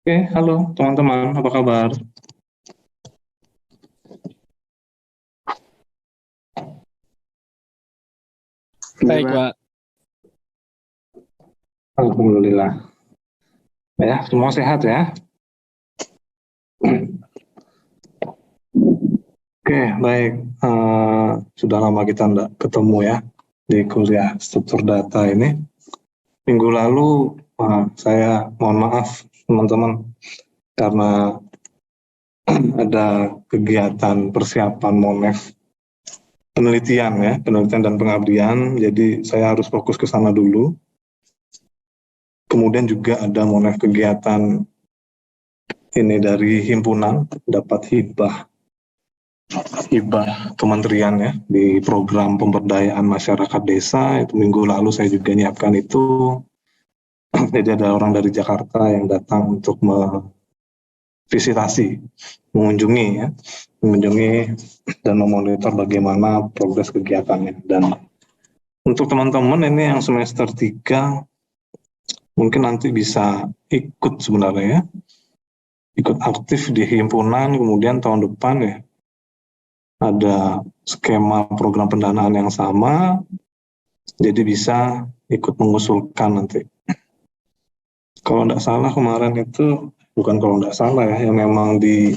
Oke, halo teman-teman, apa kabar? Baik, Gimana? Pak. Alhamdulillah. Ya, semua sehat ya. Oke, baik. Sudah lama kita tidak ketemu ya di kuliah struktur data ini. Minggu lalu, saya mohon maaf teman-teman karena ada kegiatan persiapan Monef penelitian dan pengabdian. Jadi saya harus fokus ke sana dulu. Kemudian juga ada Monef kegiatan ini dari himpunan, dapat hibah kementerian ya di program pemberdayaan masyarakat desa. Itu minggu lalu saya juga menyiapkan itu. Jadi ada orang dari Jakarta yang datang untuk visitasi, mengunjungi ya, mengunjungi dan memonitor bagaimana progres kegiatannya. Dan untuk teman-teman ini yang semester 3 mungkin nanti bisa ikut sebenarnya ya, ikut aktif di himpunan. Kemudian tahun depan ya ada skema program pendanaan yang sama, jadi bisa ikut mengusulkan nanti. Kalau tidak salah kemarin itu, bukan kalau tidak salah ya, yang memang di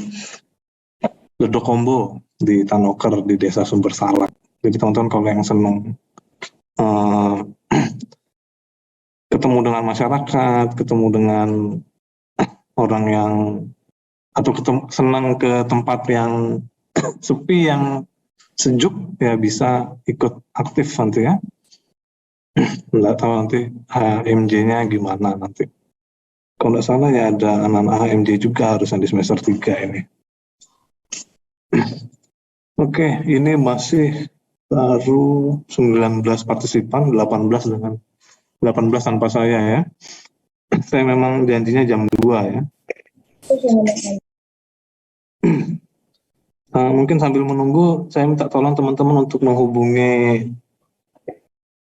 Ledokombo, di Tanoker, di Desa Sumber Salak. Jadi teman-teman kalau yang senang uh, ketemu dengan masyarakat, ketemu dengan orang yang, atau senang ke tempat yang sepi, yang sejuk, ya bisa ikut aktif nanti ya. Nggak tahu nanti HMJ-nya gimana nanti. Kalau nggak salah ya ada anak-anak HMJ juga harusnya di semester 3 ini. Oke, ini masih baru 19 partisipan, 18 tanpa saya ya. Saya memang janjinya jam 2 ya. Mungkin sambil menunggu, saya minta tolong teman-teman untuk menghubungi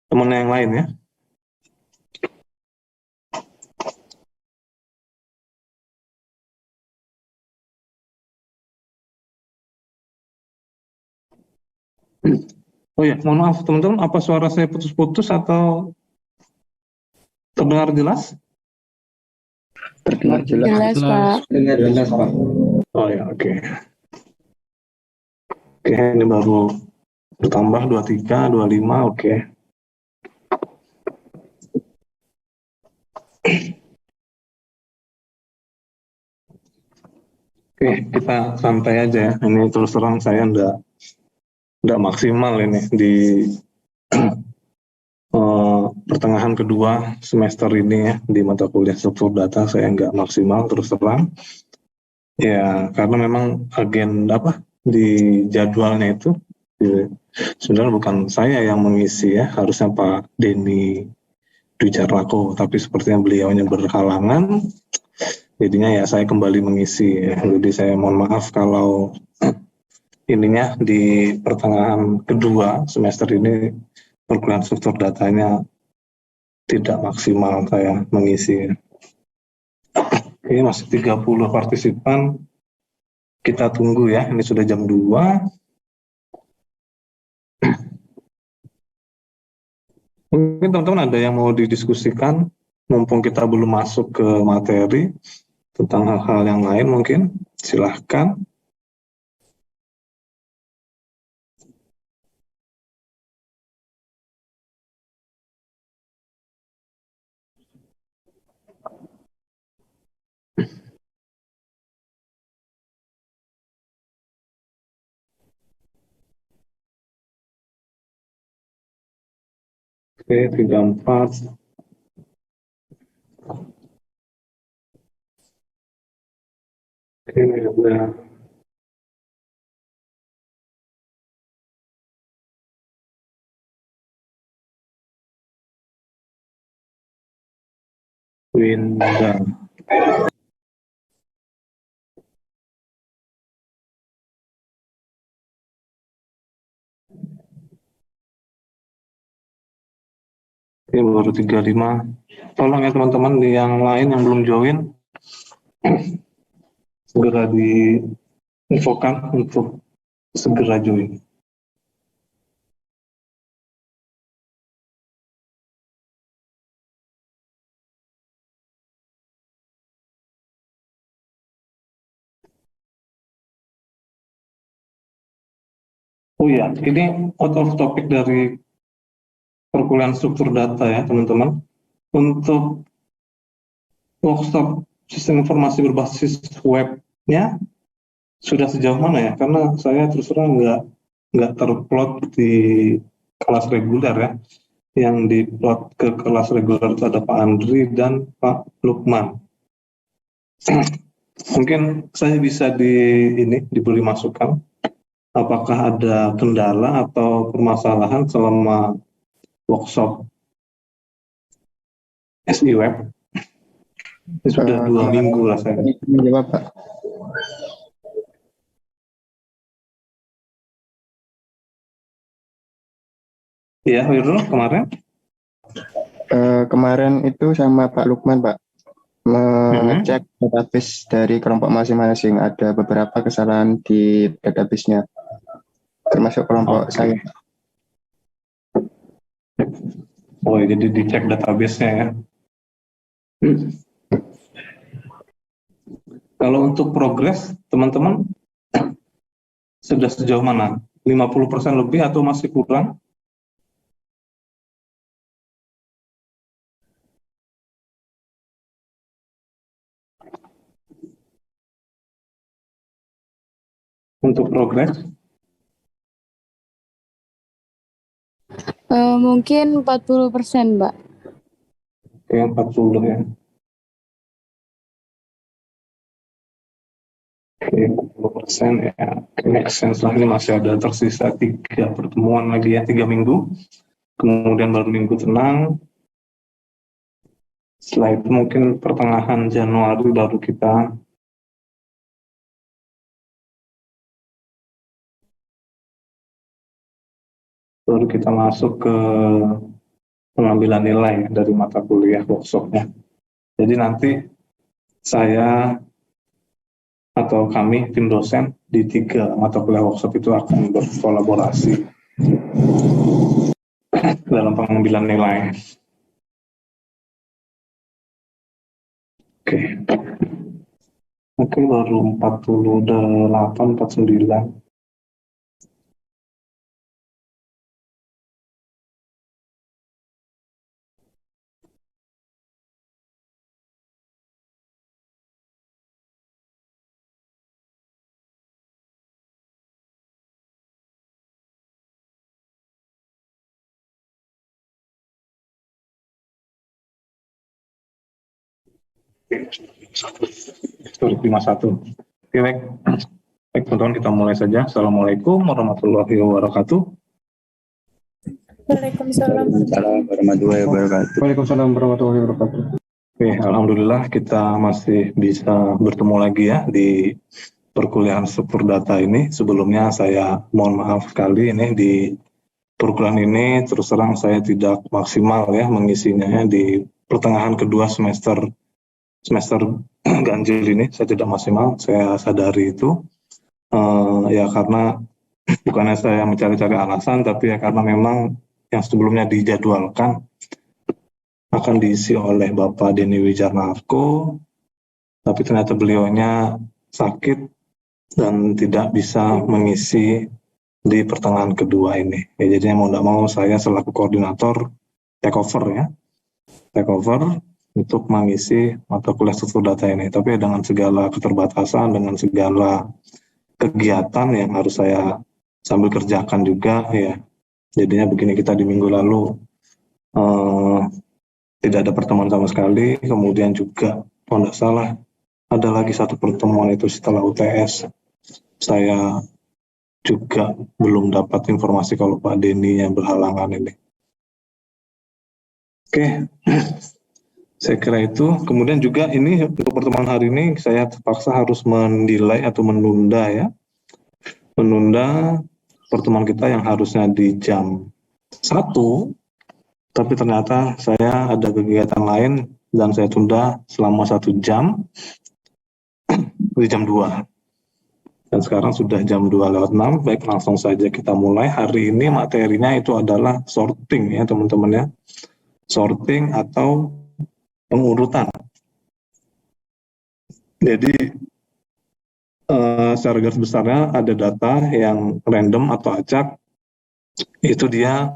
teman yang lain ya. Oh ya, mohon maaf teman-teman, apa suara saya putus-putus atau terdengar jelas? Terdengar jelas. Jelas, Pak. Terdengar jelas, Pak. Oh ya, oke. Oke, ini baru bertambah 23, 25, oke. Oke, kita santai aja ya. Ini terus terang saya enggak maksimal ini di pertengahan kedua semester ini ya, di mata kuliah struktur data saya enggak maksimal terus terang. Ya, karena memang di jadwalnya itu sebenarnya bukan saya yang mengisi ya, harusnya Pak Denny Dwijarlako, tapi sepertinya beliaunya berhalangan. Jadinya ya saya kembali mengisi ya. Jadi saya mohon maaf kalau ininya di pertengahan kedua semester ini perkuliahan struktur datanya tidak maksimal saya mengisi. Oke, masih 30 partisipan. Kita tunggu ya, ini sudah jam 2. Mungkin teman-teman ada yang mau didiskusikan, mumpung kita belum masuk ke materi tentang hal-hal yang lain mungkin. Silahkan. Oke, 34. Oke, ada Winda. Oke, baru 35. Tolong ya teman-teman yang lain yang belum join, segera diinfokan untuk segera join. Oh ya, ini out of topic dari perkuliahan struktur data ya teman-teman. Untuk workshop sistem informasi berbasis webnya sudah sejauh mana ya? Karena saya terus terang nggak terplot di kelas reguler ya. Yang diplot ke kelas reguler itu ada Pak Andri dan Pak Lukman. Mungkin saya bisa diberi masukan. Apakah ada kendala atau permasalahan selama workshop SI Web? Ini sudah 2 minggu rasanya. Menjawab, Pak. Iya, Wirul kemarin? Kemarin itu sama Pak Lukman, Pak, mengecek database dari kelompok masing-masing. Ada beberapa kesalahan di database-nya, termasuk kelompok saya. Oh, jadi dicek database-nya ya. Kalau untuk progres, teman-teman sudah sejauh mana? 50% lebih atau masih kurang? Untuk progres? Mungkin 40%, Mbak. Oke, 40 ya. Oke, 40% ya. Make sense lah, ini masih ada tersisa 3 pertemuan lagi ya, 3 minggu. Kemudian baru minggu tenang. Setelah itu mungkin pertengahan Januari baru kita masuk ke pengambilan nilai dari mata kuliah workshopnya. Jadi nanti saya atau kami tim dosen di 3 mata kuliah workshop itu akan berkolaborasi dalam pengambilan nilai. Oke, baru 48, 49. Sorry, 51. Oke, baik. Baik, teman-teman, kita mulai saja. Assalamualaikum warahmatullahi wabarakatuh. Waalaikumsalam. Warahmatullahi wabarakatuh. Waalaikumsalam warahmatullahi wabarakatuh. Oke, alhamdulillah kita masih bisa bertemu lagi ya di perkuliahan struktur data ini. Sebelumnya saya mohon maaf sekali ini di perkuliahan ini terus terang saya tidak maksimal ya mengisinya ya di pertengahan kedua semester ganjil ini. Saya tidak maksimal, saya sadari itu. Ya karena bukannya saya mencari-cari alasan, tapi ya karena memang yang sebelumnya dijadwalkan akan diisi oleh Bapak Denny Wijarnarko, tapi ternyata beliaunya sakit dan tidak bisa mengisi di pertengahan kedua ini. Ya, jadinya mau tidak mau saya selaku koordinator take over untuk mengisi mata kuliah struktur data ini. Tapi dengan segala keterbatasan, dengan segala kegiatan yang harus saya sambil kerjakan juga ya. Jadinya begini, kita di minggu lalu tidak ada pertemuan sama sekali. Kemudian juga kalau tidak salah ada lagi satu pertemuan itu setelah UTS. Saya juga belum dapat informasi kalau Pak Denny yang berhalangan ini. Oke, saya kira itu. Kemudian juga ini untuk pertemuan hari ini saya terpaksa harus mendelay atau menunda ya. Menunda pertemuan kita yang harusnya di jam 1, tapi ternyata saya ada kegiatan lain dan saya tunda selama 1 jam. di jam 2. Dan sekarang sudah jam 2:06, baik langsung saja kita mulai. Hari ini materinya itu adalah sorting ya teman-teman ya. Sorting atau pengurutan. Jadi secara garis besarnya ada data yang random atau acak, itu dia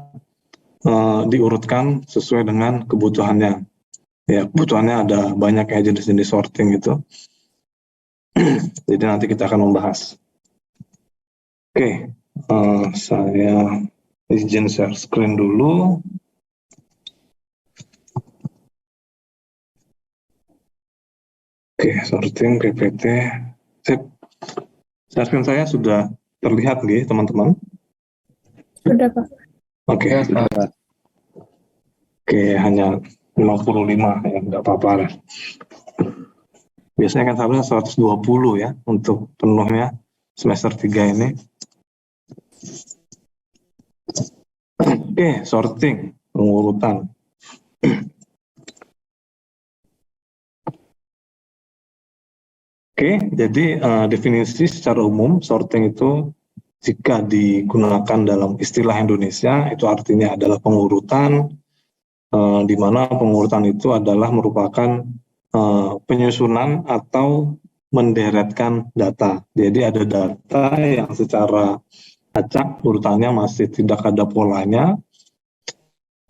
diurutkan sesuai dengan kebutuhannya. Ya, kebutuhannya ada banyak ya jenis-jenis sorting itu. Jadi nanti kita akan membahas. Oke, saya izin share screen dulu. Oke, sorting PPT. Sip. Screen saya sudah terlihat nggih, teman-teman? Sudah, Pak. Oke, Pak. Oke, hanya 55 ya, nggak apa-apa lah. Biasanya kan harusnya 120 ya untuk penuhnya semester 3 ini. Oke, sorting, pengurutan. Oke, jadi definisi secara umum sorting itu jika digunakan dalam istilah Indonesia itu artinya adalah pengurutan, di mana pengurutan itu adalah merupakan penyusunan atau menderetkan data. Jadi ada data yang secara acak urutannya masih tidak ada polanya,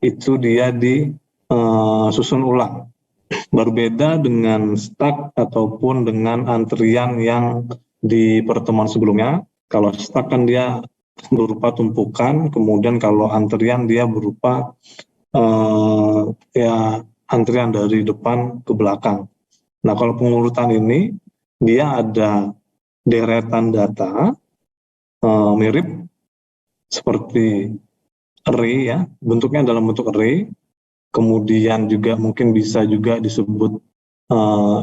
itu dia disusun ulang. Berbeda dengan stack ataupun dengan antrian yang di pertemuan sebelumnya. Kalau stack kan dia berupa tumpukan, kemudian kalau antrian dia berupa ya antrian dari depan ke belakang. Nah, kalau pengurutan ini dia ada deretan data mirip seperti array ya, bentuknya dalam bentuk array. Kemudian juga mungkin bisa juga disebut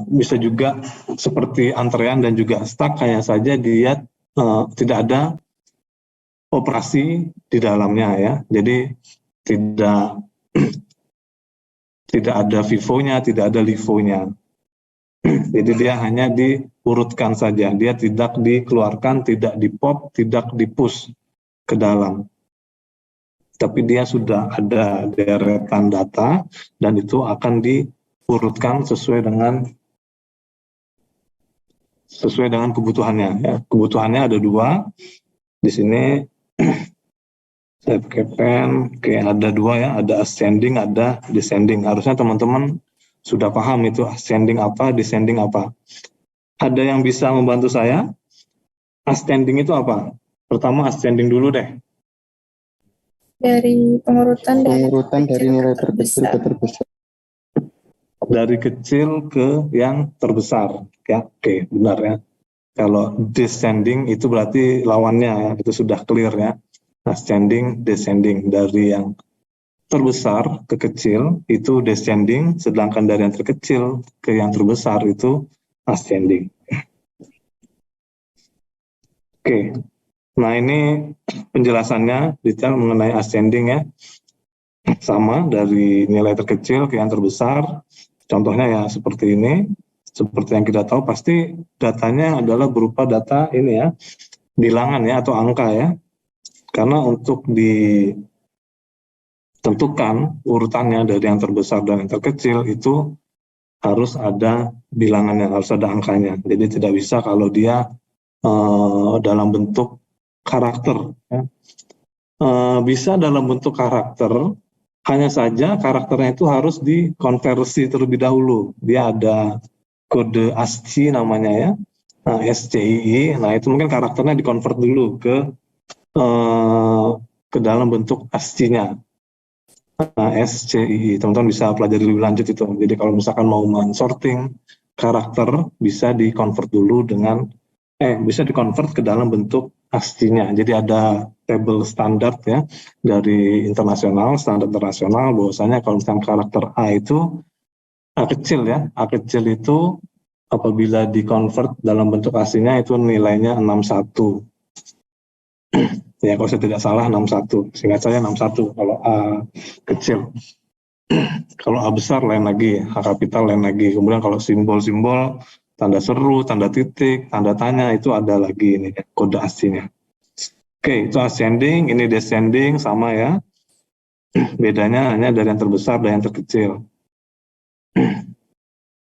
bisa juga seperti antrean dan juga stack, hanya saja dia tidak ada operasi di dalamnya ya. Jadi tidak ada vivonya, tidak ada livonya. Jadi dia hanya diurutkan saja, dia tidak dikeluarkan, tidak dipop, tidak dipush ke dalam. Tapi dia sudah ada deretan data dan itu akan diurutkan sesuai dengan kebutuhannya ya. Kebutuhannya ada 2. Di sini saya pakai pen, oke, ada 2 ya, ada ascending, ada descending. Harusnya teman-teman sudah paham itu ascending apa, descending apa. Ada yang bisa membantu saya? Ascending itu apa? Pertama ascending dulu deh. Dari pengurutan dari nilai terkecil ke terbesar. Dari kecil ke yang terbesar. Ya, oke, benar ya. Kalau descending itu berarti lawannya ya, itu sudah clear ya. Ascending, descending, dari yang terbesar ke kecil itu descending, sedangkan dari yang terkecil ke yang terbesar itu ascending. Oke. Nah, ini penjelasannya detail mengenai ascending ya. Sama dari nilai terkecil ke yang terbesar. Contohnya ya seperti ini. Seperti yang kita tahu pasti datanya adalah berupa data ini ya, bilangan ya atau angka ya. Karena untuk ditentukan urutannya dari yang terbesar dan yang terkecil itu harus ada bilangannya, harus ada angkanya. Jadi tidak bisa kalau dia dalam bentuk karakter. Ya. Bisa dalam bentuk karakter, hanya saja karakternya itu harus dikonversi terlebih dahulu. Dia ada kode ASCII namanya ya, SCII. Nah itu mungkin karakternya dikonvert dulu ke dalam bentuk ASCII-nya. SCII, teman-teman bisa pelajari lebih lanjut itu. Jadi kalau misalkan mau men-sorting karakter, bisa dikonvert dulu bisa dikonvert ke dalam bentuk ASCII-nya. Jadi ada tabel standar ya dari standar internasional, bahwasanya kalau misalkan karakter A itu A kecil ya, A kecil itu apabila dikonvert dalam bentuk aslinya itu nilainya 61. Ya kalau saya tidak salah 61, seingat saya 61 kalau A kecil. Kalau A besar lain lagi, A kapital lain lagi. Kemudian kalau simbol-simbol tanda seru, tanda titik, tanda tanya, itu ada lagi ini kode ASCII-nya. Oke, itu ascending, ini descending, sama ya. Bedanya hanya dari yang terbesar dan yang terkecil.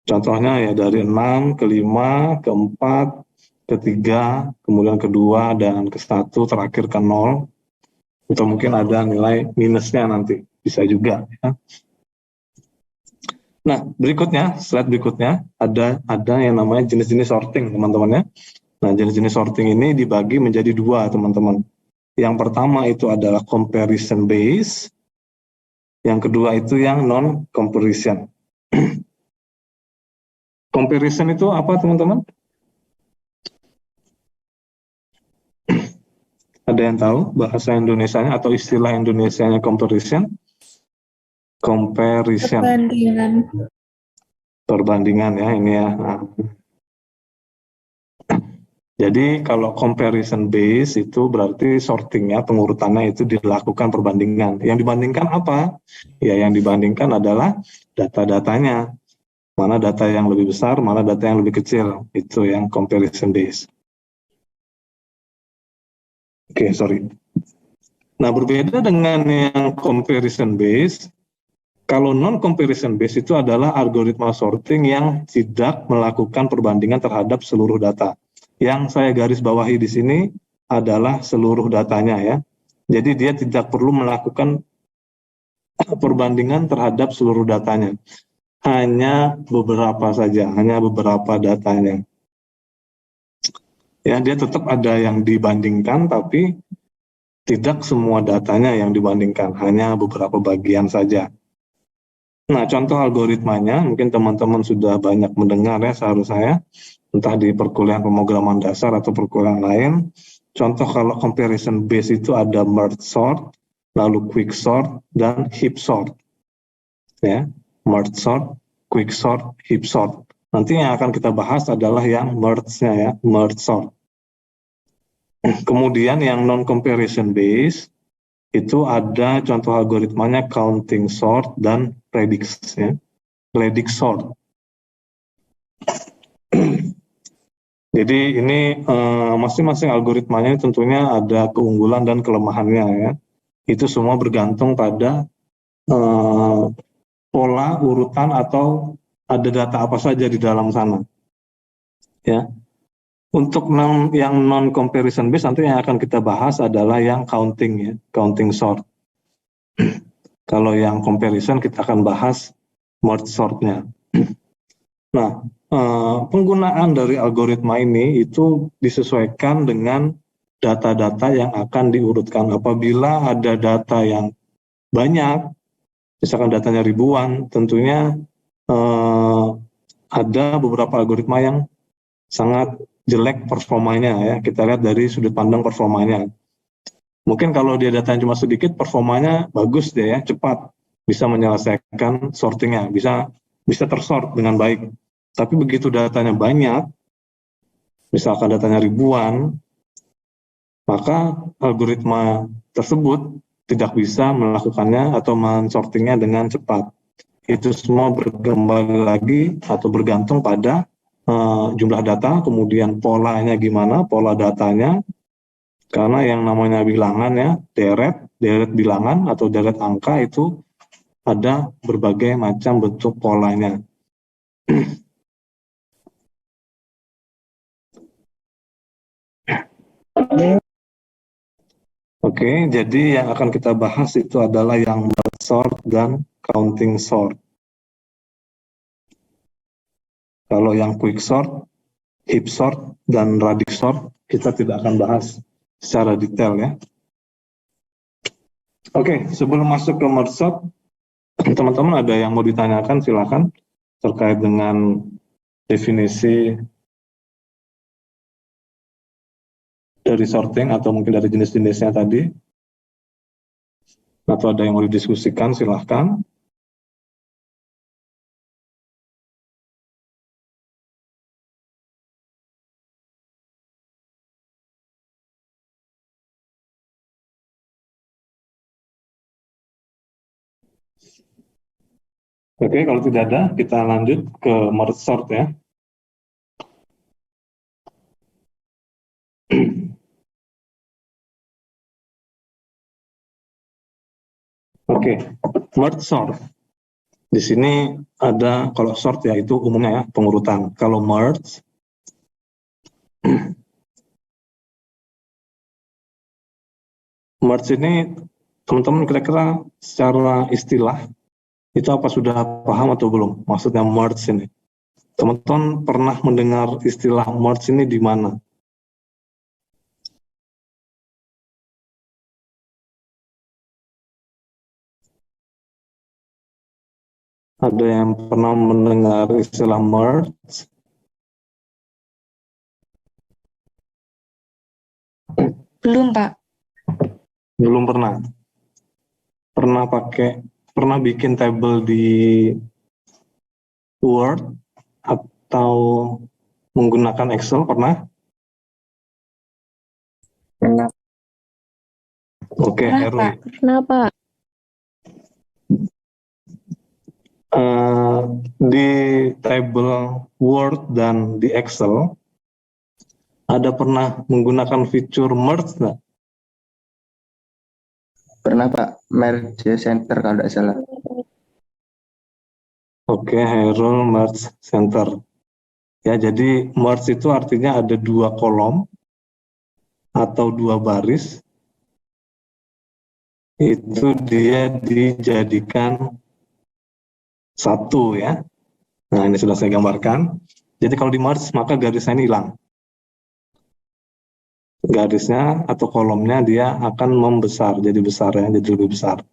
Contohnya ya dari 6 ke 5, ke 4, ke 3, kemudian ke 2, dan ke 1, terakhir ke 0. Atau mungkin ada nilai minusnya nanti, bisa juga. Ya. Nah, berikutnya, slide berikutnya, ada yang namanya jenis-jenis sorting, teman-teman ya. Nah, jenis-jenis sorting ini dibagi menjadi dua, teman-teman. Yang pertama itu adalah comparison based, yang kedua itu yang non-comparison. Comparison itu apa, teman-teman? Ada yang tahu bahasa Indonesianya atau istilah Indonesianya comparison? Comparison. Perbandingan. Perbandingan ya ini ya. Nah. Jadi kalau comparison base itu berarti sortingnya, pengurutannya itu dilakukan perbandingan. Yang dibandingkan apa? Ya yang dibandingkan adalah data-datanya. Mana data yang lebih besar, mana data yang lebih kecil. Itu yang comparison base. Oke, sorry. Nah, berbeda dengan yang comparison base, kalau non-comparison base itu adalah algoritma sorting yang tidak melakukan perbandingan terhadap seluruh data. Yang saya garis bawahi di sini adalah seluruh datanya ya. Jadi dia tidak perlu melakukan perbandingan terhadap seluruh datanya. Hanya beberapa saja, hanya beberapa datanya. Ya, dia tetap ada yang dibandingkan, tapi tidak semua datanya yang dibandingkan, hanya beberapa bagian saja. Nah, contoh algoritmanya, mungkin teman-teman sudah banyak mendengar ya seharusnya, entah di perkuliahan pemrograman dasar atau perkuliahan lain. Contoh kalau comparison base itu ada merge sort, lalu quick sort, dan heap sort. Ya, merge sort, quick sort, heap sort. Nanti yang akan kita bahas adalah yang merge-nya ya, merge sort. Kemudian yang non-comparison base, itu ada contoh algoritmanya counting sort dan predicts ya. Predict sort. Jadi ini masing-masing algoritmanya tentunya ada keunggulan dan kelemahannya ya. Itu semua bergantung pada pola urutan atau ada data apa saja di dalam sana. Ya. Untuk yang non comparison based nanti yang akan kita bahas adalah yang counting ya, counting sort. Kalau yang comparison kita akan bahas merge sortnya. Nah, penggunaan dari algoritma ini itu disesuaikan dengan data-data yang akan diurutkan. Apabila ada data yang banyak, misalkan datanya ribuan, tentunya ada beberapa algoritma yang sangat jelek performanya ya. Kita lihat dari sudut pandang performanya. Mungkin kalau dia datanya cuma sedikit, performanya bagus deh ya, cepat, bisa menyelesaikan sortingnya, bisa tersort dengan baik. Tapi begitu datanya banyak, misalkan datanya ribuan, maka algoritma tersebut tidak bisa melakukannya atau mensortingnya dengan cepat. Itu semua kembali lagi atau bergantung pada jumlah data, kemudian polanya gimana, pola datanya, karena yang namanya bilangan ya, deret bilangan atau deret angka itu ada berbagai macam bentuk polanya. Oke, jadi yang akan kita bahas itu adalah yang merge sort dan counting sort. Kalau yang quick sort, heap sort, dan radix sort kita tidak akan bahas secara detail ya. Oke, sebelum masuk ke merge sort, teman-teman ada yang mau ditanyakan silakan terkait dengan definisi dari sorting atau mungkin dari jenis-jenisnya tadi, atau ada yang mau didiskusikan silahkan. Oke, kalau tidak ada kita lanjut ke merge sort ya. Oke, merge sort. Di sini ada, kalau sort ya itu umumnya ya pengurutan. Kalau merge merge ini teman-teman kira-kira secara istilah itu apa sudah paham atau belum? Maksudnya merge ini. Teman-teman pernah mendengar istilah merge ini di mana? Ada yang pernah mendengar istilah merge? Belum, Pak. Belum pernah. Pernah bikin table di Word atau menggunakan Excel, pernah? Pernah, Oke, Pak. Herul. Pernah, Pak. Di table Word dan di Excel, ada pernah menggunakan fitur merge nggak? Pernah Pak, merge center kalau tidak salah. Oke, Herul merge center. Ya, jadi merge itu artinya ada 2 kolom atau 2 baris. Itu dia dijadikan satu ya. Nah, ini sudah saya gambarkan. Jadi kalau di merge maka garisnya ini hilang. Garisnya atau kolomnya dia akan membesar, jadi besar ya, jadi lebih besar.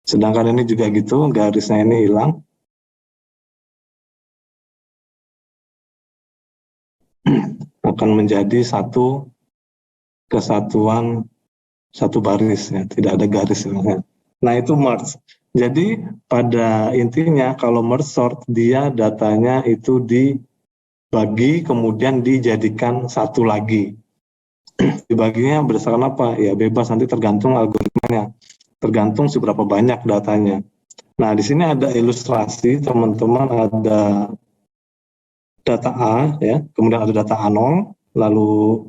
Sedangkan ini juga gitu, garisnya ini hilang. Akan menjadi satu kesatuan, satu baris ya, tidak ada garis ya. Nah, itu merge. Jadi pada intinya kalau merge sort dia datanya itu dibagi kemudian dijadikan satu lagi. Dibaginya berdasarkan apa? Ya bebas, nanti tergantung algoritmanya. Tergantung seberapa banyak datanya. Nah, di sini ada ilustrasi teman-teman, ada data A ya, kemudian ada data A0, lalu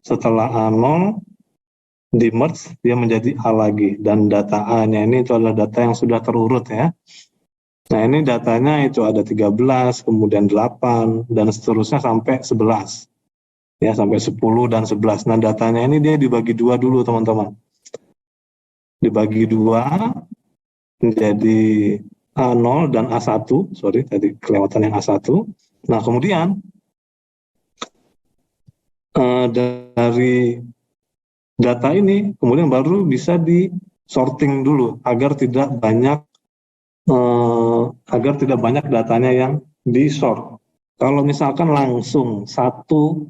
setelah A0 di merge dia menjadi A lagi, dan data A-nya ini itu adalah data yang sudah terurut ya. Nah, ini datanya itu ada 13, kemudian 8 dan seterusnya sampai 11. Ya, sampai 10 dan 11. Nah, datanya ini dia dibagi 2 dulu, teman-teman. Dibagi 2 menjadi A0 dan A1, sorry tadi kelewatan yang A1. Nah, kemudian dari data ini kemudian baru bisa di sorting dulu agar tidak banyak datanya yang di sort. Kalau misalkan langsung satu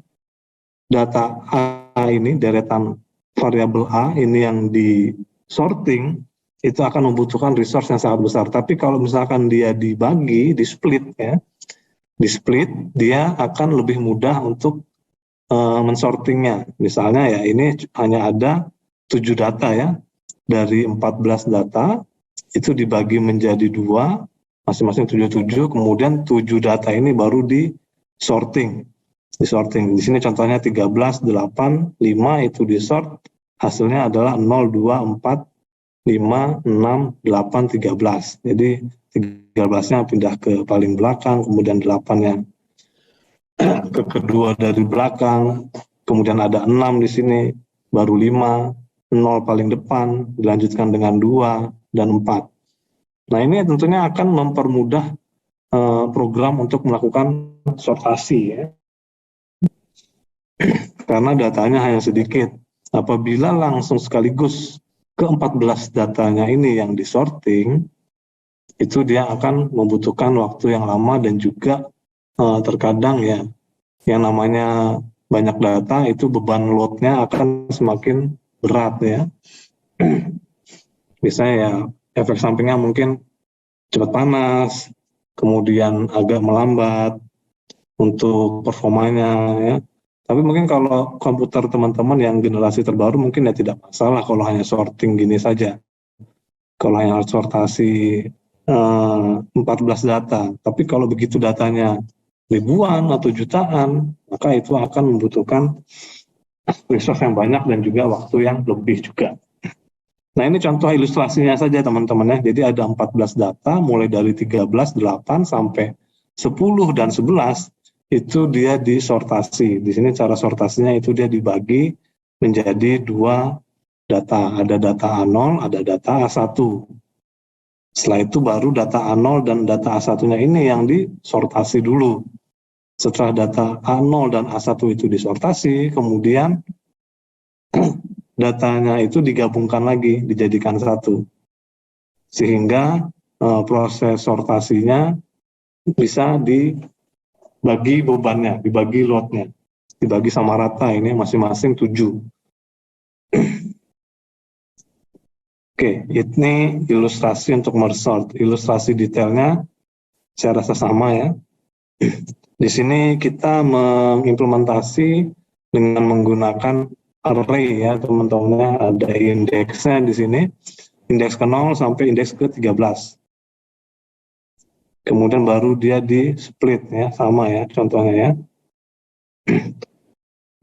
data A ini, deretan variabel A ini yang di sorting, itu akan membutuhkan resource yang sangat besar. Tapi kalau misalkan dia dibagi, di split ya, di split dia akan lebih mudah untuk mensortingnya. Misalnya ya ini hanya ada 7 data ya, dari 14 data itu dibagi menjadi 2, masing-masing 7, kemudian 7 data ini baru di sorting. Di sini contohnya 13, 8, 5 itu di sort, hasilnya adalah 0, 2, 4, 5, 6, 8, 13. Jadi 13-nya pindah ke paling belakang, kemudian 8-nya ke kedua dari belakang, kemudian ada 6 di sini, baru 5, 0 paling depan, dilanjutkan dengan 2 dan 4. Nah, ini tentunya akan mempermudah program untuk melakukan sortasi ya. Karena datanya hanya sedikit. Apabila langsung sekaligus ke 14 datanya ini yang disorting, itu dia akan membutuhkan waktu yang lama dan juga terkadang ya yang namanya banyak data itu beban load-nya akan semakin berat ya. Misalnya ya efek sampingnya mungkin cepat panas, kemudian agak melambat untuk performanya ya. Tapi mungkin kalau komputer teman-teman yang generasi terbaru mungkin ya tidak masalah kalau hanya sorting gini saja. Kalau hanya sortasi 14 data. Tapi kalau begitu datanya ribuan atau jutaan, maka itu akan membutuhkan resource yang banyak dan juga waktu yang lebih juga. Nah, ini contoh ilustrasinya saja teman-teman ya. Jadi ada 14 data mulai dari 13, 8 sampai 10 dan 11 itu dia disortasi. Di sini cara sortasinya itu dia dibagi menjadi dua data. Ada data A0, ada data A1. Setelah itu baru data A0 dan data A1-nya ini yang disortasi dulu. Setelah data A0 dan A1 itu disortasi, kemudian datanya itu digabungkan lagi, dijadikan satu. Sehingga proses sortasinya bisa dibagi bebannya, dibagi loadnya, dibagi sama rata, ini masing-masing 7. Oke, ini ilustrasi untuk merge sort. Ilustrasi detailnya saya rasa sama ya. Di sini kita mengimplementasi dengan menggunakan array ya teman-teman. Ada indeksnya di sini, indeks ke 0 sampai indeks ke 13. Kemudian baru dia di split ya, sama ya contohnya ya.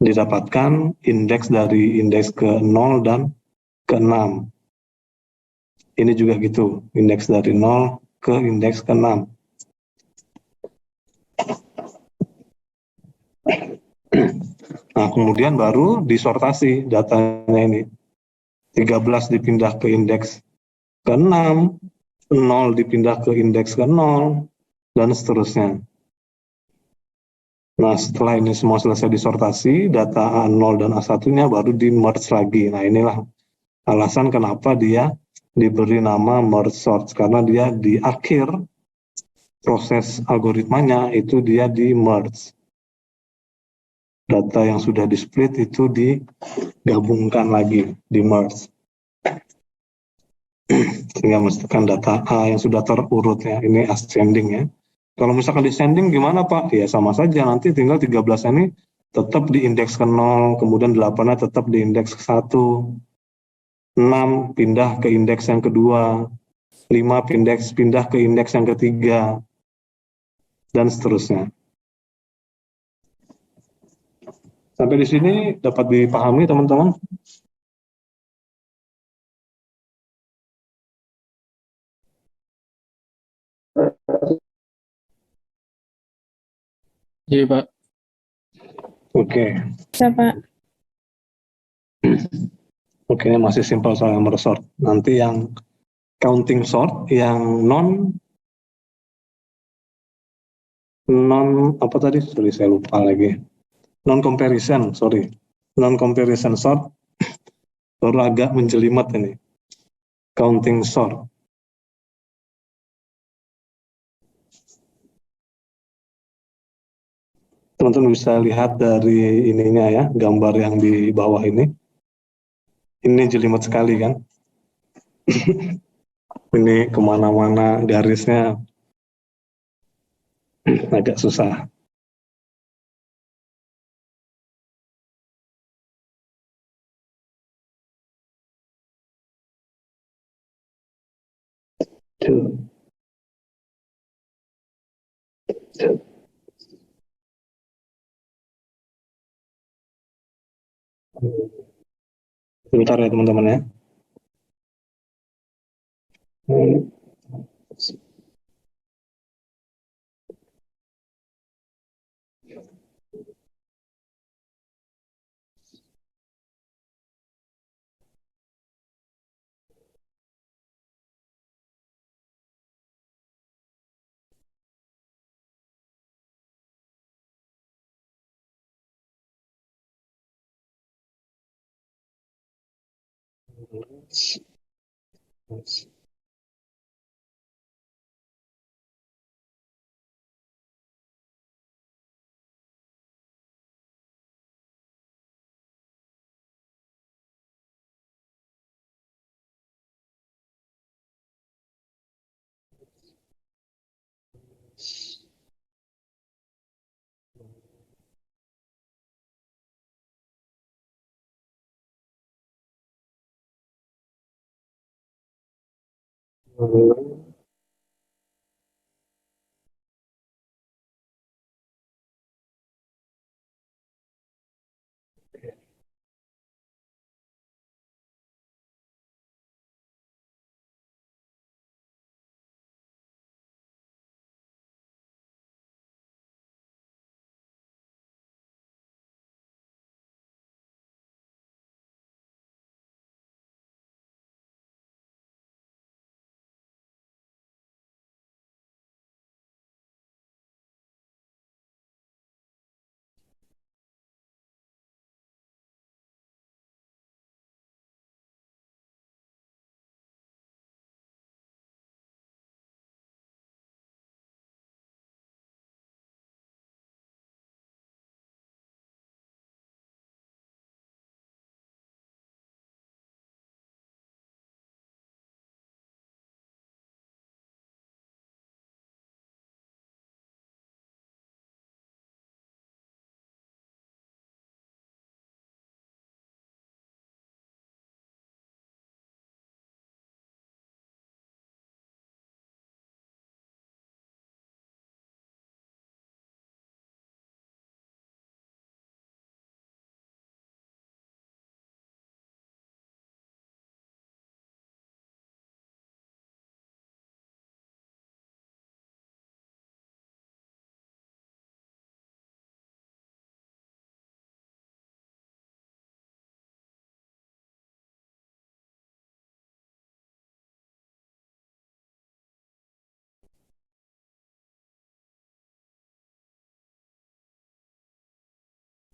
Didapatkan indeks dari indeks ke 0 dan ke 6. Ini juga gitu, indeks dari 0 ke indeks ke 6. Nah, kemudian baru disortasi datanya ini. 13 dipindah ke indeks ke 6, 0 dipindah ke indeks ke 0, dan seterusnya. Nah, setelah ini semua selesai disortasi, data A0 dan A1-nya baru di merge lagi. Nah, inilah alasan kenapa dia diberi nama merge sort, karena dia di akhir proses algoritmanya itu dia di merge. Data yang sudah di split itu digabungkan lagi, di merge. Sehingga menghasilkan data A yang sudah terurut ya, ini ascending ya. Kalau misalkan descending gimana Pak? Ya sama saja, nanti tinggal 13 ini tetap di indeks ke 0, kemudian 8-nya tetap di indeks ke 1, 6 pindah ke indeks yang kedua, 5 pindah ke indeks yang ketiga, dan seterusnya. Sampai di sini dapat dipahami teman-teman? Iya, Pak. Oke. Bisa, Pak. Oke, masih simpel soal yang sort. Nanti yang counting sort, yang non apa tadi? Sorry, saya lupa lagi. Non comparison sort baru agak menjelimet ini. Counting sort. Teman-teman bisa lihat dari ininya ya, gambar yang di bawah ini. Ini jelimet sekali kan. Ini kemana-mana garisnya agak susah. Sebentar ya teman-teman ya.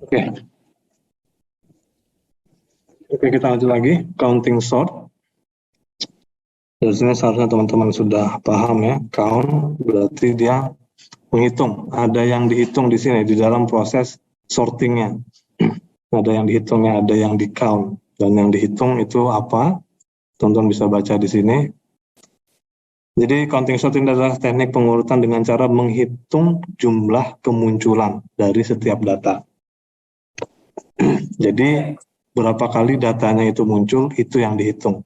Oke. Oke, kita lanjut lagi. Counting sort. Dari sini seharusnya teman-teman sudah paham ya. Count berarti dia menghitung. Ada yang dihitung di sini di dalam proses sortingnya. Ada yang dihitungnya, ada yang di count. Dan yang dihitung itu apa? Teman-teman bisa baca di sini. Jadi counting sort ini adalah teknik pengurutan dengan cara menghitung jumlah kemunculan dari setiap data. Jadi berapa kali datanya itu muncul, itu yang dihitung.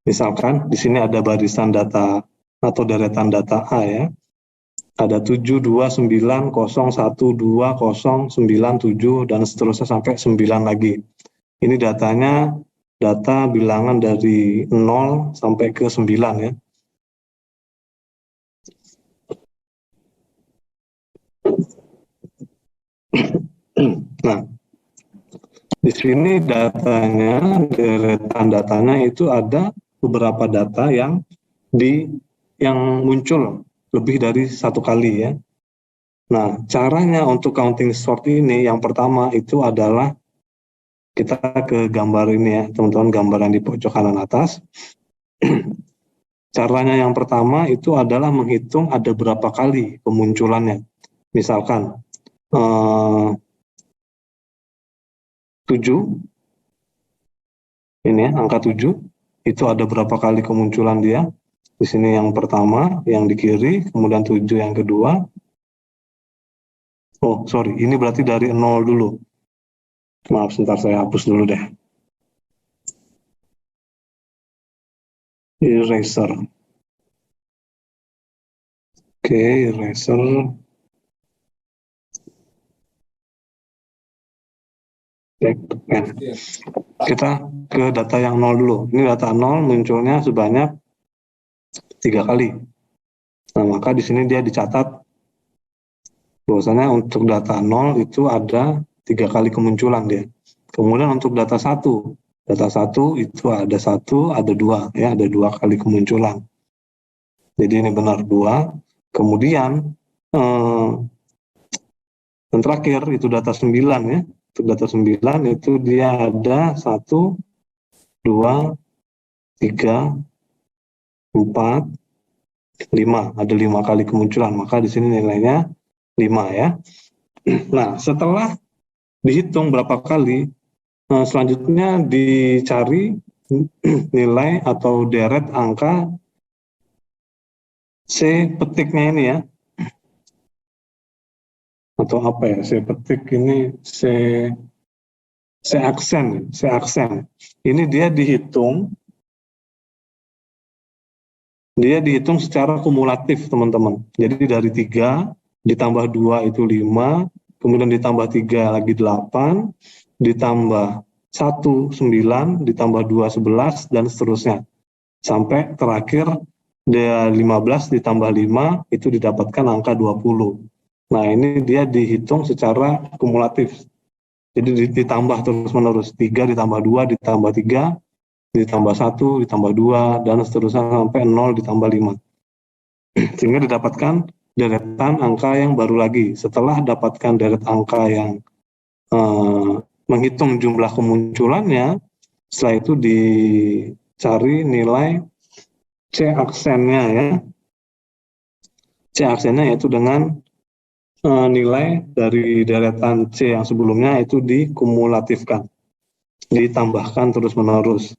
Misalkan di sini ada barisan data atau deretan data A ya. Ada 729012097 dan seterusnya sampai 9 lagi. Ini datanya data bilangan dari 0 sampai ke 9 ya. Nah, di sini datanya, deretan datanya itu ada beberapa data yang muncul lebih dari satu kali ya. Nah, caranya untuk counting sort ini yang pertama itu adalah kita ke gambar ini ya, teman-teman, gambar yang di pojok kanan atas. Caranya yang pertama itu adalah menghitung ada berapa kali kemunculannya. Misalkan 7 ini ya, angka 7 itu ada berapa kali kemunculan dia. Di sini yang pertama, yang di kiri, kemudian 7 yang kedua. Oh, sorry, ini berarti dari 0 dulu. Maaf, sebentar saya hapus dulu deh. Eraser. Oke, eraser. Kita ke data yang 0 dulu. Ini data 0 munculnya sebanyak 3 kali. Nah, maka di sini dia dicatat bahwasanya untuk data 0 itu ada 3 kali kemunculan dia. Kemudian untuk data 1 itu ada 1, ada 2 ya, ada 2 kali kemunculan. Jadi ini benar 2. Kemudian yang terakhir itu data 9 ya. Untuk data 9 itu dia ada 1, 2, 3, 4, 5. Ada 5 kali kemunculan. Maka di sini nilainya 5 ya. Nah, setelah dihitung berapa kali, selanjutnya dicari nilai atau deret angka C petiknya ini ya. Atau apa ya, C petik ini, C aksen. Ini dia dihitung secara kumulatif, teman-teman. Jadi dari 3 ditambah 2 itu 5, kemudian ditambah 3 lagi 8, ditambah 1 9, ditambah 2 11 dan seterusnya. Sampai terakhir dia 15 ditambah 5 itu didapatkan angka 20. Nah, ini dia dihitung secara kumulatif. Jadi ditambah terus-menerus, 3 ditambah 2 ditambah 3, ditambah 1 ditambah 2 dan seterusnya sampai 0 ditambah 5. Sehingga didapatkan deretan angka yang baru lagi. Setelah dapatkan deret angka yang menghitung jumlah kemunculannya, setelah itu dicari nilai C aksennya ya. C aksennya yaitu dengan nilai dari deretan C yang sebelumnya itu dikumulatifkan, ditambahkan terus-menerus.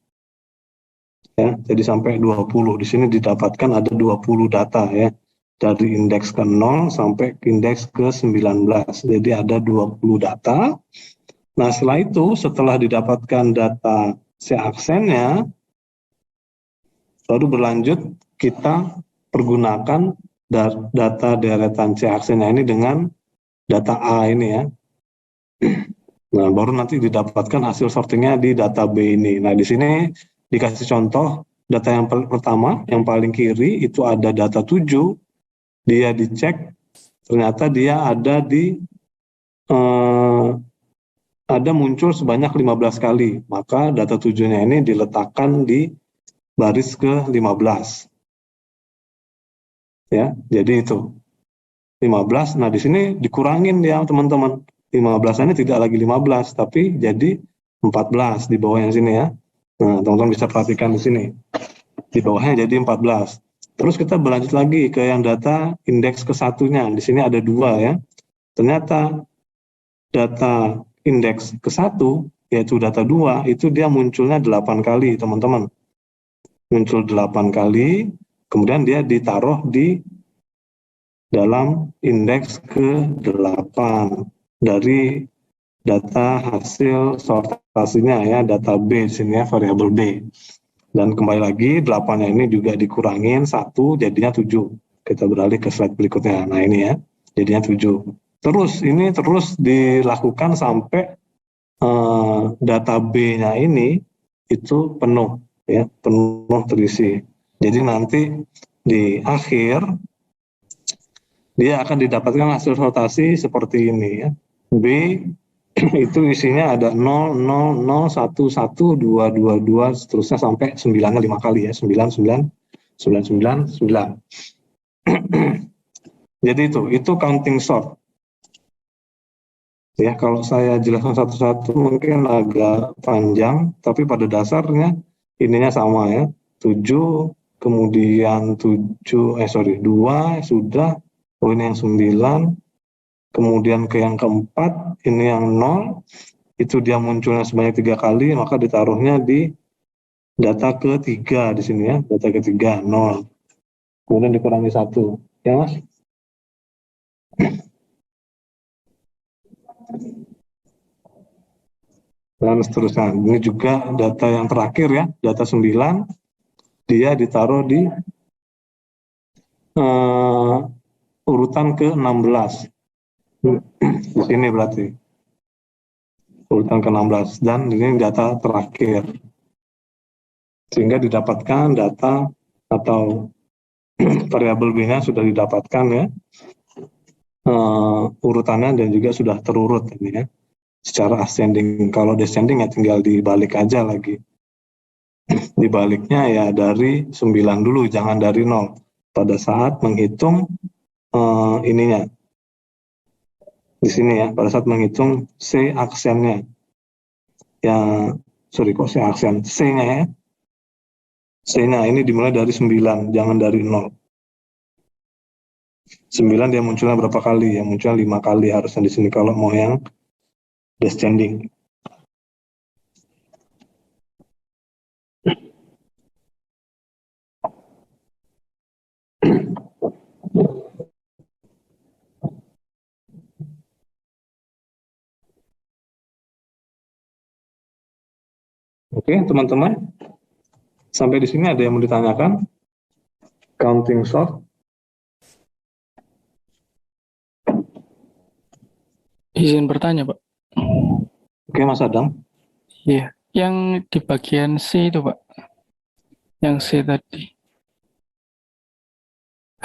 Ya, jadi sampai 20. Di sini didapatkan ada 20 data ya. Dari indeks ke 0 sampai ke indeks ke 19. Jadi ada 20 data. Nah, setelah didapatkan data C aksennya, baru berlanjut kita pergunakan data deretan C aksennya ini dengan data A ini ya. Nah, baru nanti didapatkan hasil sortingnya di data B ini. Nah, di sini dikasih contoh data yang pertama, yang paling kiri itu ada data 7, dia dicek, ternyata dia ada muncul sebanyak 15 kali, maka data 7-nya ini diletakkan di baris ke-15. Ya, jadi itu 15. Nah, di sini dikurangin ya teman-teman. 15 ini tidak lagi 15, tapi jadi 14 di bawah yang sini ya. Nah, teman-teman bisa perhatikan di sini. Di bawahnya jadi 14. Terus kita berlanjut lagi ke yang data indeks ke-1-nya. Di sini ada 2 ya. Ternyata data indeks ke-1, yaitu data 2, itu dia munculnya 8 kali, teman-teman. Muncul 8 kali, kemudian dia ditaruh di dalam indeks ke-8 dari data hasil sortasinya ya, data B di sini ya, variabel B. Dan kembali lagi 8-nya ini juga dikurangin 1 jadinya 7. Kita beralih ke slide berikutnya. Nah ini ya, jadinya 7. Terus ini terus dilakukan sampai data B-nya ini itu penuh ya, penuh terisi. Jadi nanti di akhir dia akan didapatkan hasil sortasi seperti ini ya. B itu isinya ada 0, 0, 0, 1, 1, 2, 2, 2, seterusnya sampai 9-nya 5 kali ya, 9, 9, 9, 9, 9. Jadi itu counting sort. Ya, kalau saya jelaskan satu-satu mungkin agak panjang, tapi pada dasarnya ininya sama ya. 7, kemudian 2 sudah, ini yang 9, kemudian ke yang keempat, ini yang 0, itu dia munculnya sebanyak 3 kali, maka ditaruhnya di data ketiga di sini ya, data ketiga 0. Kemudian dikurangi 1. Ya, Mas? Dan seterusnya. Ini juga data yang terakhir ya, data 9, dia ditaruh di urutan ke-16. Di sini berarti. Urutan ke-16. Dan ini data terakhir. Sehingga didapatkan data atau variabel B-nya sudah didapatkan ya. Urutannya dan juga sudah terurut ini ya. Secara ascending. Kalau descending ya tinggal dibalik aja lagi. Dibaliknya ya dari 9 dulu, jangan dari 0. Pada saat menghitung ininya. Di sini ya, pada saat menghitung C aksennya. Ya, sorry kok C aksen. C-nya ya. C-nya ini dimulai dari 9, jangan dari 0. 9 dia munculnya berapa kali? Ya, munculnya 5 kali harusnya di sini kalau mau yang descending. Oke, teman-teman. Sampai di sini ada yang mau ditanyakan? Counting sort. Izin bertanya, Pak. Oke, Mas Adam. Iya, yang di bagian C itu, Pak. Yang C tadi.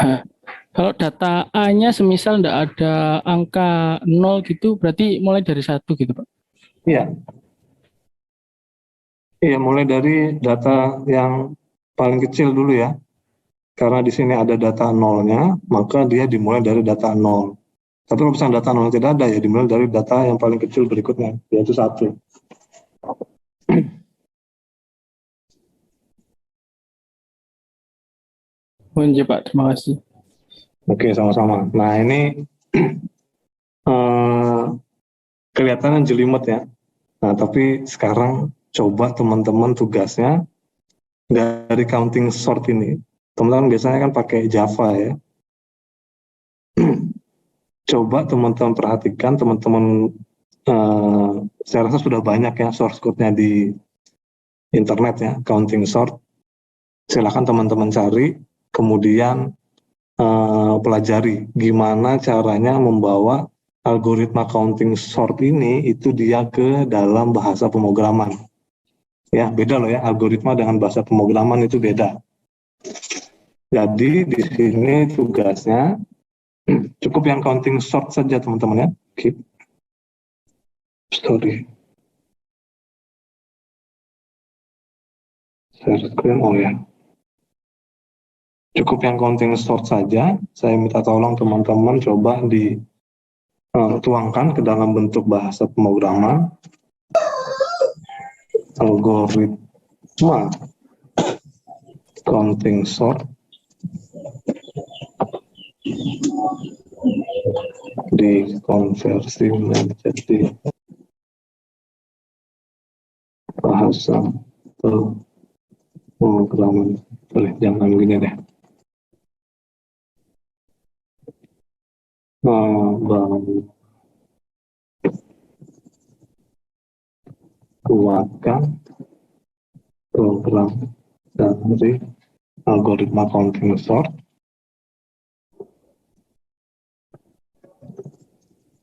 Nah, kalau data A-nya semisal tidak ada angka 0 gitu, berarti mulai dari 1 gitu, Pak. Iya. Iya, mulai dari data yang paling kecil dulu ya. Karena di sini ada data nolnya, maka dia dimulai dari data 0. Tapi kalau misalnya data 0 tidak ada, ya dimulai dari data yang paling kecil berikutnya, yaitu 1. Iya, Pak. Terima kasih. Oke, sama-sama. Nah, ini kelihatannya jelimet ya. Nah, tapi sekarang coba teman-teman tugasnya dari counting sort ini. Teman-teman biasanya kan pakai Java ya. Coba teman-teman perhatikan, teman-teman saya rasa sudah banyak ya source code-nya di internet ya, counting sort. Silakan teman-teman cari, kemudian pelajari gimana caranya membawa algoritma counting sort ini itu dia ke dalam bahasa pemrograman. Ya, beda loh ya, algoritma dengan bahasa pemrograman itu beda. Jadi di sini tugasnya cukup yang counting sort saja teman-teman ya. Keep story. Share screen, oh ya. Cukup yang counting sort saja. Saya minta tolong teman-teman coba di tuangkan ke dalam bentuk bahasa pemrograman algoritma counting sort dikonversi menjadi bahasa pemrograman. Jangan gini deh. Kuatkan program dari algoritma counting sort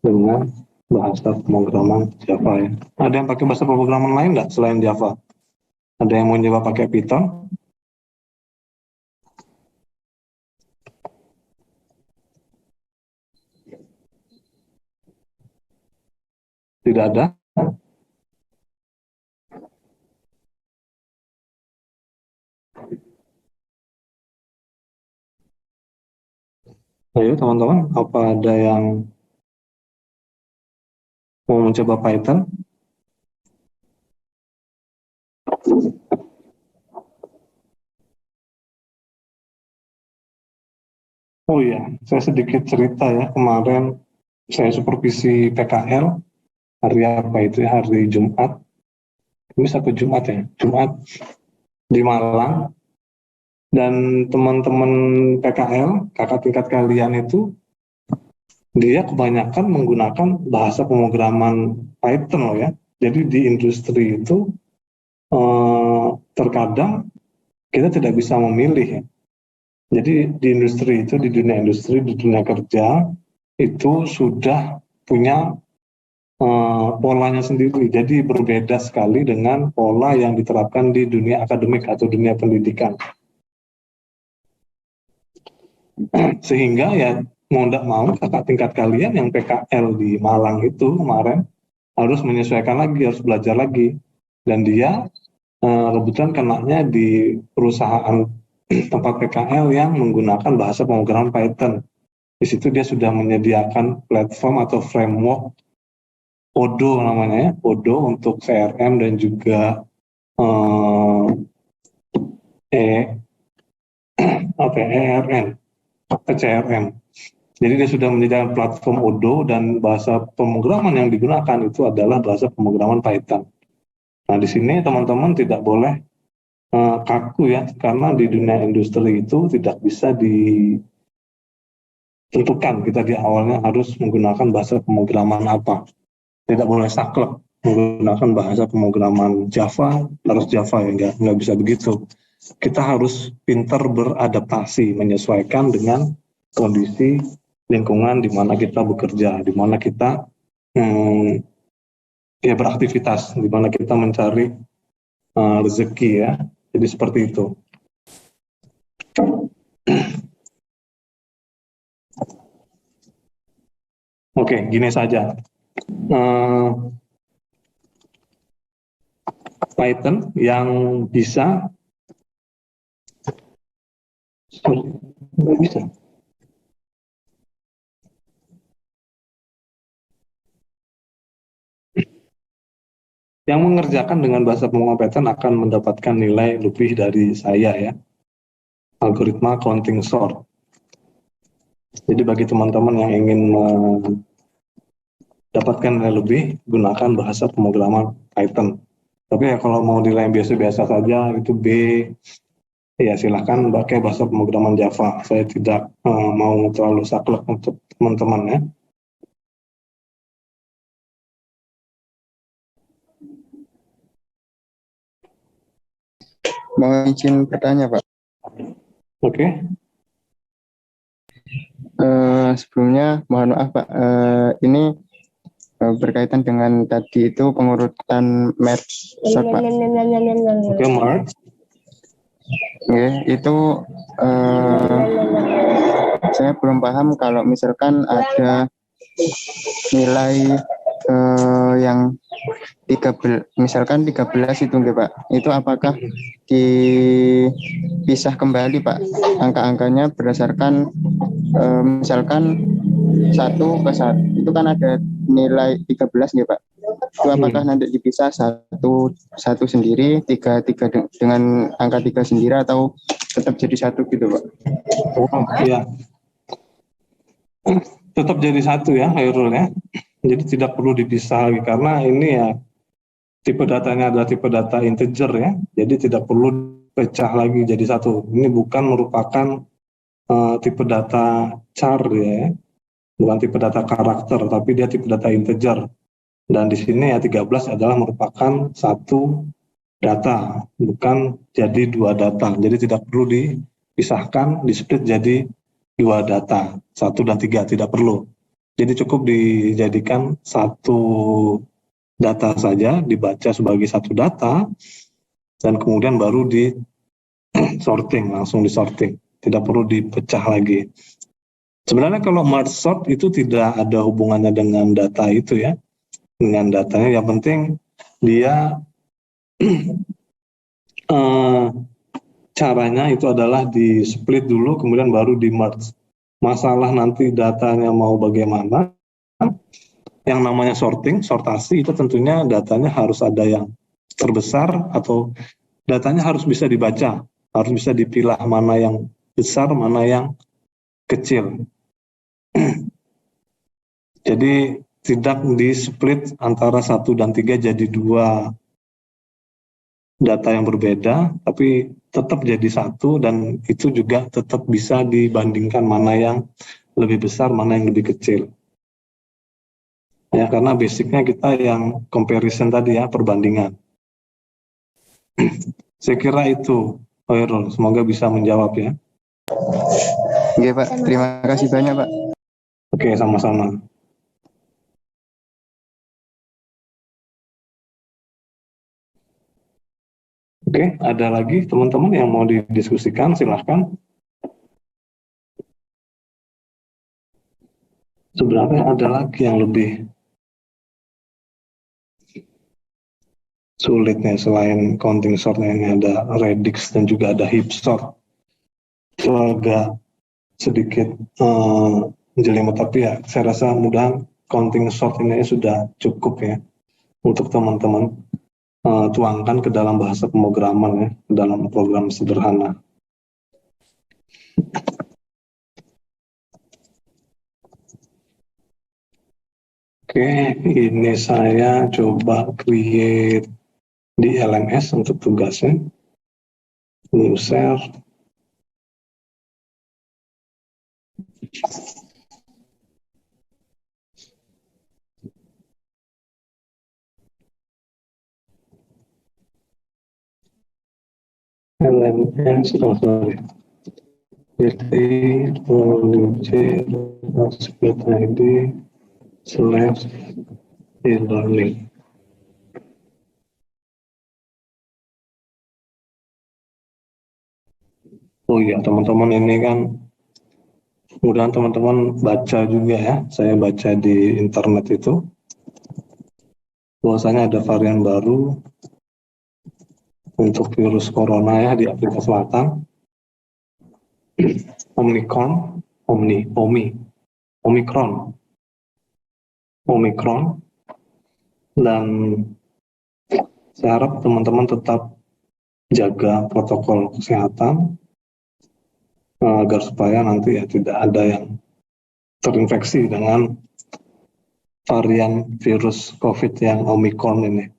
dengan bahasa pemrograman Java ya. Ada yang pakai bahasa pemrograman lain nggak selain Java? Ada yang mau nyoba pakai Python? Tidak ada? Ayo teman-teman, apa ada yang mau mencoba Python? Oh iya, saya sedikit cerita ya, kemarin saya supervisi PKL, hari apa itu ya, hari Jumat, ini satu Jumat ya, Jumat di Malang, dan teman-teman PKL, kakak tingkat kalian itu, dia kebanyakan menggunakan bahasa pemrograman Python loh ya. Jadi di industri itu terkadang kita tidak bisa memilih ya. Jadi di industri itu, di dunia industri, di dunia kerja itu sudah punya polanya sendiri. Jadi berbeda sekali dengan pola yang diterapkan di dunia akademik atau dunia pendidikan. Sehingga ya mau tidak mau kakak tingkat kalian yang PKL di Malang itu kemarin harus menyesuaikan lagi, harus belajar lagi. Dan dia kebetulan kenanya di perusahaan tempat PKL yang menggunakan bahasa pemrograman Python. Di situ dia sudah menyediakan platform atau framework Odoo namanya ya, Odoo untuk CRM dan juga CRM. Jadi dia sudah menyediakan platform Odoo dan bahasa pemrograman yang digunakan itu adalah bahasa pemrograman Python. Nah di sini teman-teman tidak boleh kaku ya, karena di dunia industri itu tidak bisa ditentukan kita di awalnya harus menggunakan bahasa pemrograman apa. Tidak boleh saklek menggunakan bahasa pemrograman Java, harus Java ya, nggak bisa begitu. Kita harus pintar beradaptasi, menyesuaikan dengan kondisi lingkungan di mana kita bekerja, di mana kita beraktivitas, di mana kita mencari rezeki ya. Jadi seperti itu. Oke, gini saja. Python yang bisa, nggak bisa. Yang mengerjakan dengan bahasa pemrograman Python akan mendapatkan nilai lebih dari saya ya. Algoritma counting sort. Jadi bagi teman-teman yang ingin mendapatkan nilai lebih, gunakan bahasa pemrograman Python. Tapi ya kalau mau nilai biasa-biasa saja itu B, ya silahkan pakai bahasa pemrograman Java. Saya tidak mau terlalu saklek untuk teman-teman ya. Mau izin bertanya, Pak? Oke. Sebelumnya mohon maaf, Pak. Ini berkaitan dengan tadi itu pengurutan merge sort, Pak. Oke, merge. Oke, itu saya belum paham kalau misalkan ada nilai yang 13, misalkan 13 itu enggak, Pak. Itu apakah dipisah kembali, Pak, angka-angkanya berdasarkan misalkan satu ke satu itu kan ada nilai 13 nih Pak. Itu apakah nanti dipisah satu sendiri, tiga dengan angka 3 sendiri, atau tetap jadi satu gitu Pak? Oh iya, tetap jadi satu ya Hairul ya. Jadi tidak perlu dipisah lagi karena ini ya tipe datanya adalah tipe data integer ya. Jadi tidak perlu pecah lagi jadi satu. Ini bukan merupakan tipe data char ya, bukan tipe data karakter, tapi dia tipe data integer. Dan di sini ya 13 adalah merupakan satu data, bukan jadi dua data. Jadi tidak perlu dipisahkan, di-split jadi dua data, 1 dan 3, tidak perlu. Jadi cukup dijadikan satu data saja, dibaca sebagai satu data, dan kemudian baru di sorting, langsung disorting. Tidak perlu dipecah lagi. Sebenarnya kalau merge sort itu tidak ada hubungannya dengan data itu ya, dengan datanya. Yang penting dia caranya itu adalah di split dulu, kemudian baru di merge. Masalah nanti datanya mau bagaimana, yang namanya sortasi itu tentunya datanya harus ada yang terbesar atau datanya harus bisa dibaca, harus bisa dipilah mana yang besar, mana yang kecil. Jadi tidak di split antara 1 dan 3 jadi dua data yang berbeda, tapi tetap jadi satu, dan itu juga tetap bisa dibandingkan mana yang lebih besar, mana yang lebih kecil. Ya, karena basicnya kita yang comparison tadi ya, perbandingan. Saya kira itu, Hoirul. Semoga bisa menjawab ya. Oke Pak, terima kasih banyak Pak. Oke, sama-sama. Oke, ada lagi teman-teman yang mau didiskusikan, silahkan. Sebenarnya ada lagi yang lebih sulitnya selain counting sort, yang ada radix dan juga ada heap sort. Itu agak sedikit jelimet, tapi ya saya rasa mudah counting sort ini sudah cukup ya untuk teman-teman tuangkan ke dalam bahasa pemrograman ya, ke dalam program sederhana. Oke, ini saya coba create di LMS untuk tugasnya. New share. LMS, sorry. Jadi, split ID slash e-learning. Oh iya, teman-teman, ini kan mudah teman-teman baca juga ya. Saya baca di internet itu bahwasanya ada varian baru untuk virus corona ya di Afrika Selatan. Omicron, dan saya harap teman-teman tetap jaga protokol kesehatan agar supaya nanti ya tidak ada yang terinfeksi dengan varian virus COVID yang Omicron ini.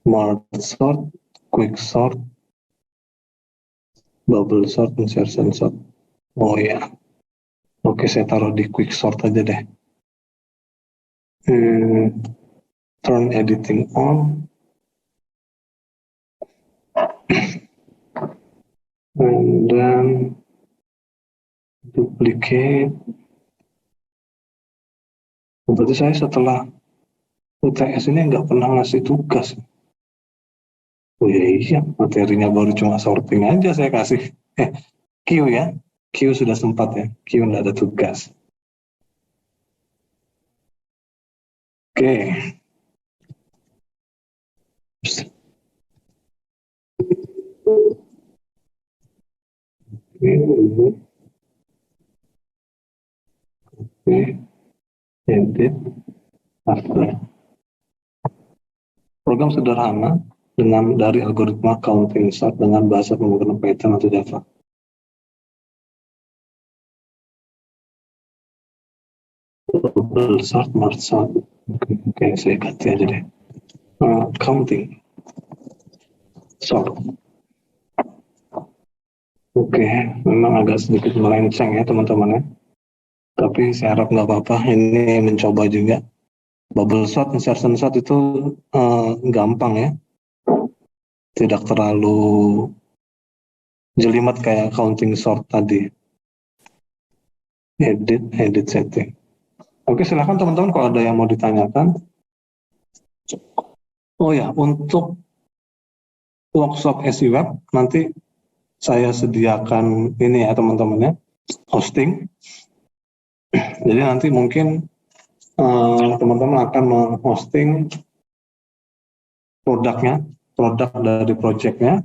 Merge sort, quick sort, bubble sort, insertion sort. Oh ya, oke, saya taruh di quick sort aja deh. Turn editing on, and then duplicate. Berarti saya setelah UTS ini nggak pernah ngasih tugas. Oh iya, materinya baru cuma sorting aja saya kasih. Q ya, Q sudah sempat ya, Q nggak ada tugas. Oke. Oke, edit, after. Program sederhana dengan dari algoritma counting sort dengan bahasa pemrograman Python atau Java. Double sort, merge sort. Oke, saya ganti aja deh. Counting sort. Oke, memang agak sedikit melenceng ya teman-teman ya. Tapi saya harap nggak apa-apa. Ini mencoba juga. Bubble sort, insertion sort itu gampang ya. Tidak terlalu jelimet kayak counting sort tadi. Edit setting. Oke, silakan teman-teman kalau ada yang mau ditanyakan. Oh ya, untuk workshop SI Web nanti saya sediakan ini ya teman-teman ya, hosting. Jadi nanti mungkin teman-teman akan menghosting produk dari projectnya,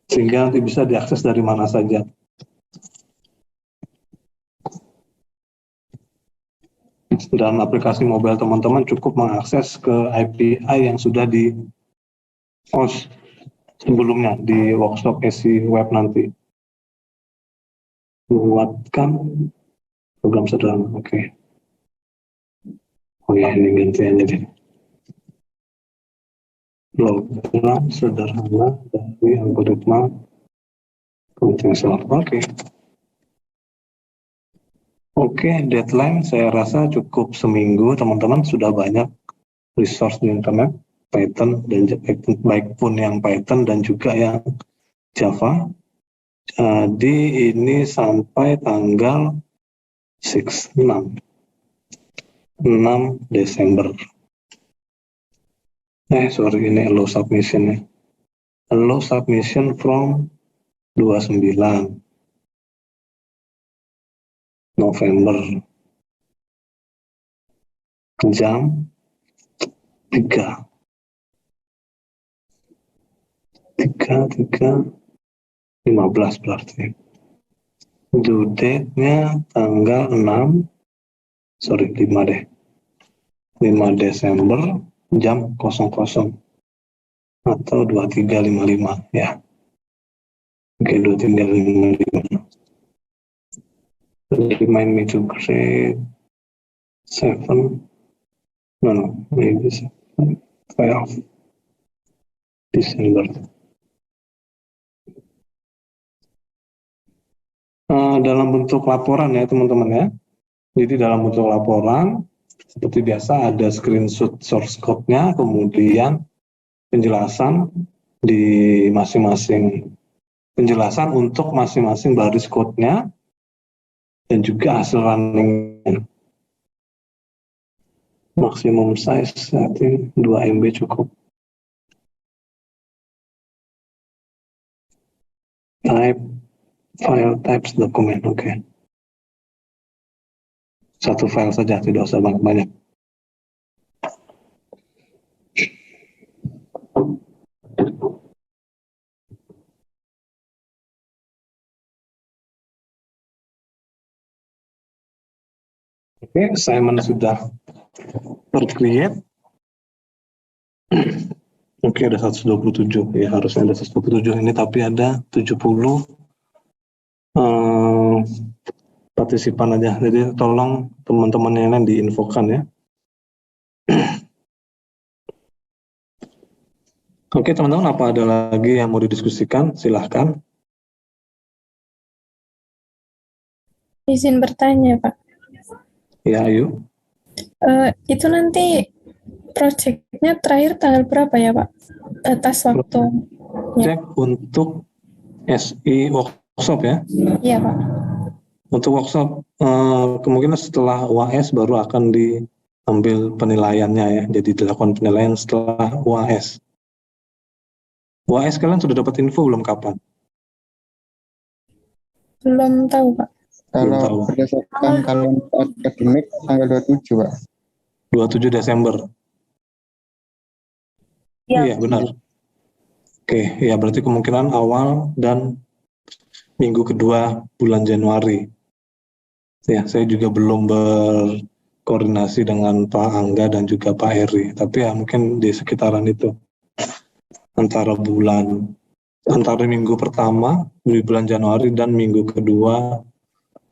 sehingga nanti bisa diakses dari mana saja. Dan aplikasi mobile teman-teman cukup mengakses ke API yang sudah di host sebelumnya di workshop SI Web nanti. Buatkan program sederhana, oke. Oh ya, ini ganti aja deh. Program sederhana dari algoritma counting sort. Oke, deadline saya rasa cukup seminggu, teman-teman sudah banyak resource di internet, Python dan baik pun yang Python dan juga yang Java. Jadi ini sampai tanggal 6 Desember. Ini allow submission ya. Allow submission from 29 November jam 3:15 berarti. Due date-nya tanggal 5 Desember jam 00 atau 23:55 ya. Oke, 23:55. Remind me to grade 7. No, maybe 12 Desember. Dalam bentuk laporan ya teman-teman ya. Jadi dalam bentuk laporan seperti biasa ada screenshot source code-nya, kemudian penjelasan di masing-masing penjelasan untuk masing-masing baris code-nya dan juga hasil running. Maksimum size I think 2 MB cukup. File types dokumen, oke. Satu file saja, tidak usah banyak-banyak. Oke, assignment sudah tercreate. Oke, ada 127. Ya, harusnya ada 127 ini, tapi ada 70 partisipan aja. Jadi tolong teman-teman yang lain diinfokan ya. Oke, teman-teman, apa ada lagi yang mau didiskusikan? Silahkan. Izin bertanya, Pak. Ya, ayo. Itu nanti proyeknya terakhir tanggal berapa ya, Pak? Atas waktu. Cek untuk SI workshop ya. Iya, Pak. Untuk workshop kemungkinan setelah UAS baru akan diambil penilaiannya ya. Jadi dilakukan penilaian setelah UAS. UAS kalian sudah dapat info belum kapan? Belum tahu, Pak. Kalau berdasarkan kalender akademik tanggal 27, Pak. 27 Desember. Ya. Iya, benar. Oke, ya berarti kemungkinan awal dan minggu kedua bulan Januari. Ya, saya juga belum berkoordinasi dengan Pak Angga dan juga Pak Heri, tapi ya mungkin di sekitaran itu antara minggu pertama di bulan Januari dan minggu kedua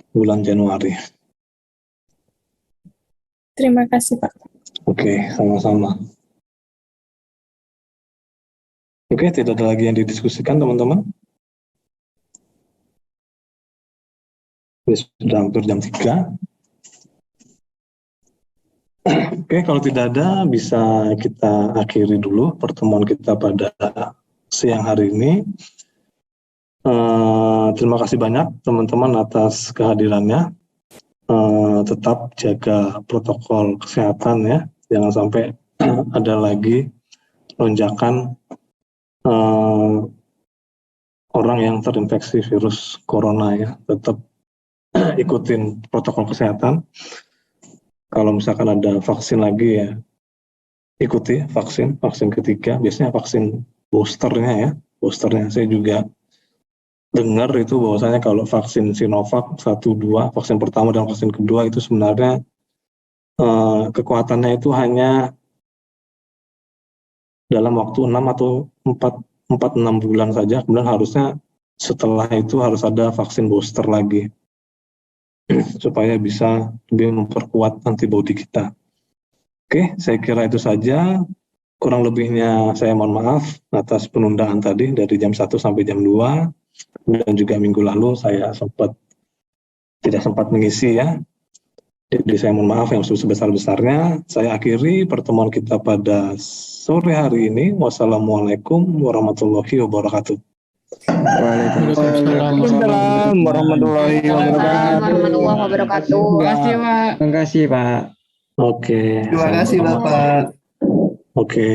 bulan Januari. Terima kasih, Pak. Oke, sama-sama. Oke, tidak ada lagi yang didiskusikan, teman-teman. Ini sudah hampir jam 3. Oke, kalau tidak ada, bisa kita akhiri dulu pertemuan kita pada siang hari ini. Terima kasih banyak, teman-teman, atas kehadirannya. Tetap jaga protokol kesehatan ya, jangan sampai ada lagi lonjakan orang yang terinfeksi virus corona ya. Tetap ikutin protokol kesehatan. Kalau misalkan ada vaksin lagi ya, ikuti vaksin ketiga. Biasanya vaksin boosternya ya, boosternya. Saya juga dengar itu bahwasanya kalau vaksin Sinovac 1-2, vaksin pertama dan vaksin kedua itu sebenarnya kekuatannya itu hanya dalam waktu 6 atau 4-6 bulan saja. Kemudian harusnya setelah itu harus ada vaksin booster lagi supaya bisa lebih memperkuat antibodi kita. Oke, saya kira itu saja. Kurang lebihnya saya mohon maaf atas penundaan tadi dari jam 1 sampai jam 2. Dan juga minggu lalu saya tidak sempat mengisi ya. Jadi saya mohon maaf yang sebesar-besarnya. Saya akhiri pertemuan kita pada sore hari ini. Wassalamualaikum warahmatullahi wabarakatuh. Waalaikumsalam warahmatullahi wabarakatuh. Terima kasih, Pak. Terima kasih, Pak. Oke. Terima kasih, sama-sama. Bapak. Oke.